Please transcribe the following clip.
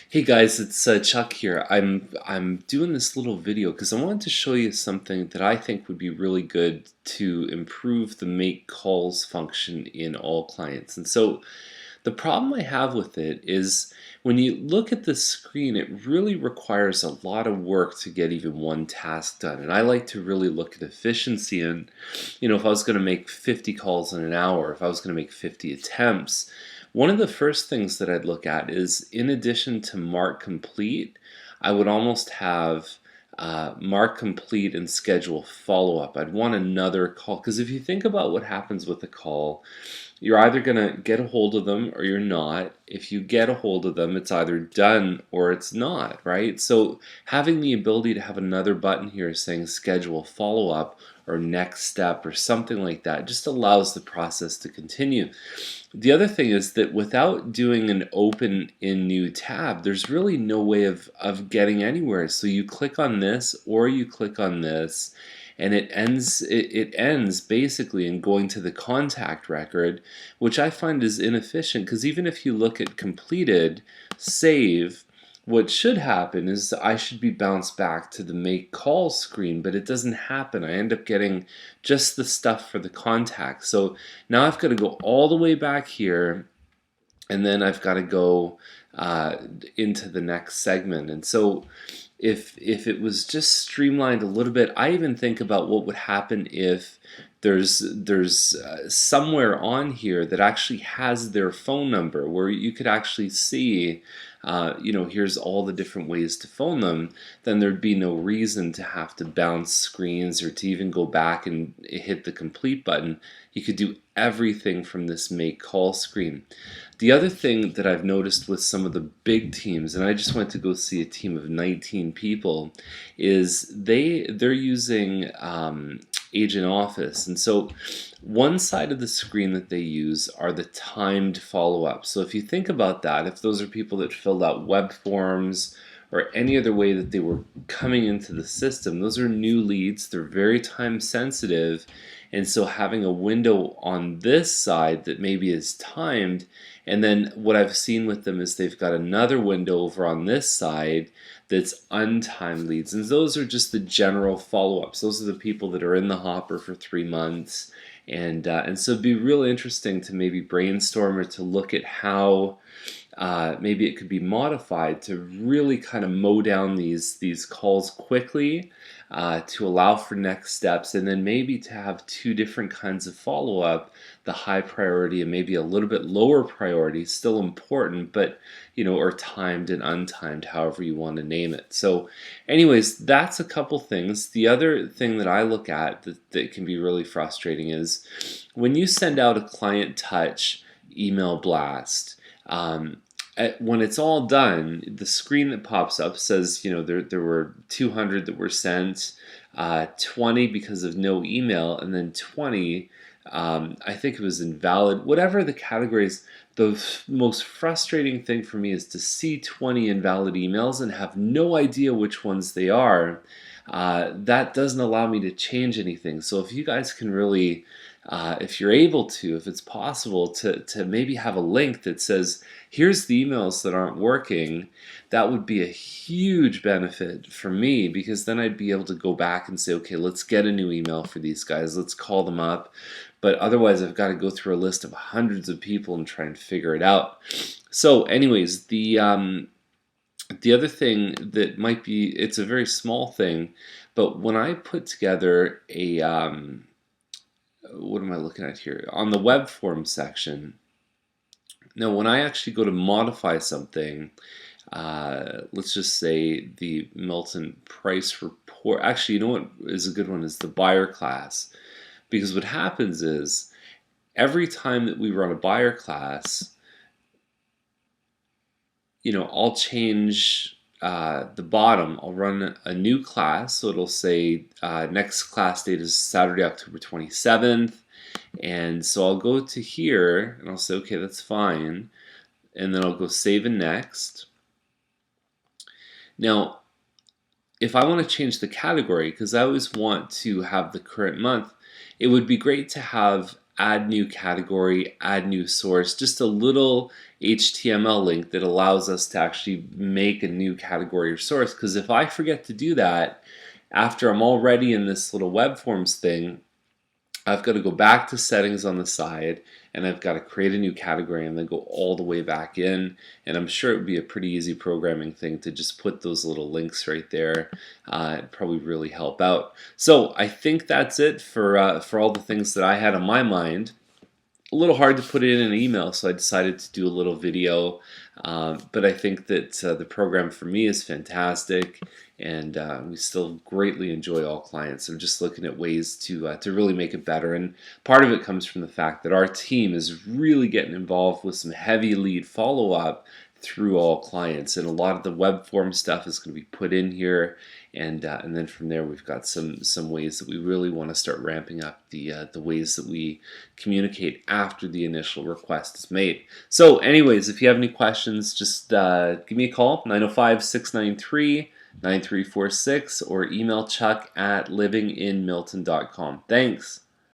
Hey guys, it's Chuck here. I'm doing this little video because I wanted to show you something that I think would be really good to improve the make calls function in AllClients. And so the problem I have with it is when you look at the screen, it really requires a lot of work to get even one task done. And I like to really look at efficiency and, if I was going to make 50 calls in an hour, if I was going to make 50 attempts, one of the first things that I'd look at is, in addition to mark complete, I would almost have mark complete and schedule follow-up. I'd want another call, because if you think about what happens with a call, you're either going to get a hold of them or you're not. If you get a hold of them, it's either done or it's not, right? So having the ability to have another button here saying schedule follow-up or next step or something like that just allows the process to continue. The other thing is that without doing an open in new tab, there's really no way of getting anywhere. So you click on this or you click on this, and it ends basically in going to the contact record, which I find is inefficient, because even if you look at completed, save, what should happen is I should be bounced back to the make call screen, but it doesn't happen. I end up getting just the stuff for the contact. So now I've got to go all the way back here, and then I've got to go into the next segment. And so if it was just streamlined a little bit, I even think about what would happen if there's somewhere on here that actually has their phone number, where you could actually see here's all the different ways to phone them. Then there'd be no reason to have to bounce screens or to even go back and hit the complete button. You could do everything from this make call screen. The other thing that I've noticed with some of the big teams, and I just went to go see a team of 19 people, is they're using Agent Office. And so one side of the screen that they use are the timed follow-up. So if you think about that, if those are people that filled out web forms or any other way that they were coming into the system, those are new leads. They're very time sensitive. And so having a window on this side that maybe is timed, and then what I've seen with them is they've got another window over on this side that's untimed leads. And those are just the general follow-ups. Those are the people that are in the hopper for 3 months. And so it'd be real interesting to maybe brainstorm or to look at how maybe it could be modified to really kind of mow down these calls quickly, to allow for next steps, and then maybe to have two different kinds of follow-up, the high priority and maybe a little bit lower priority, still important, but or timed and untimed, however you want to name it. So anyways, that's a couple things. The other thing that I look at that can be really frustrating is when you send out a client touch email blast. When it's all done, the screen that pops up says, there were 200 that were sent, 20 because of no email, and then 20, I think it was invalid. Whatever the categories, the most frustrating thing for me is to see 20 invalid emails and have no idea which ones they are. That doesn't allow me to change anything. So if you guys can really, if you're able to, if it's possible to maybe have a link that says, here's the emails that aren't working, that would be a huge benefit for me, because then I'd be able to go back and say, okay, let's get a new email for these guys, let's call them up. But otherwise I've got to go through a list of hundreds of people and try and figure it out. So anyways, the other thing that might be, it's a very small thing, but when I put together a, what am I looking at here? On the web form section, now when I actually go to modify something, let's just say the Milton price report, actually, you know what is a good one is the buyer class. Because what happens is every time that we run a buyer class, I'll change the bottom. I'll run a new class, so it'll say next class date is Saturday, October 27th. And so I'll go to here and I'll say, okay, that's fine. And then I'll go save and next. Now, if I want to change the category, because I always want to have the current month, it would be great to have add new category, add new source, just a little HTML link that allows us to actually make a new category or source. Because if I forget to do that after I'm already in this little web forms thing, I've got to go back to settings on the side, and I've got to create a new category and then go all the way back in. And I'm sure it would be a pretty easy programming thing to just put those little links right there. It'd probably really help out. So I think that's it for all the things that I had on my mind. A little hard to put it in an email, so I decided to do a little video. But I think that the program for me is fantastic, and we still greatly enjoy AllClients. I'm just looking at ways to really make it better, and part of it comes from the fact that our team is really getting involved with some heavy lead follow-up through AllClients, and a lot of the web form stuff is going to be put in here, and then from there we've got some ways that we really want to start ramping up the ways that we communicate after the initial request is made. So anyways, if you have any questions, just give me a call, 905-693-9346, or email Chuck at livinginmilton.com. Thanks.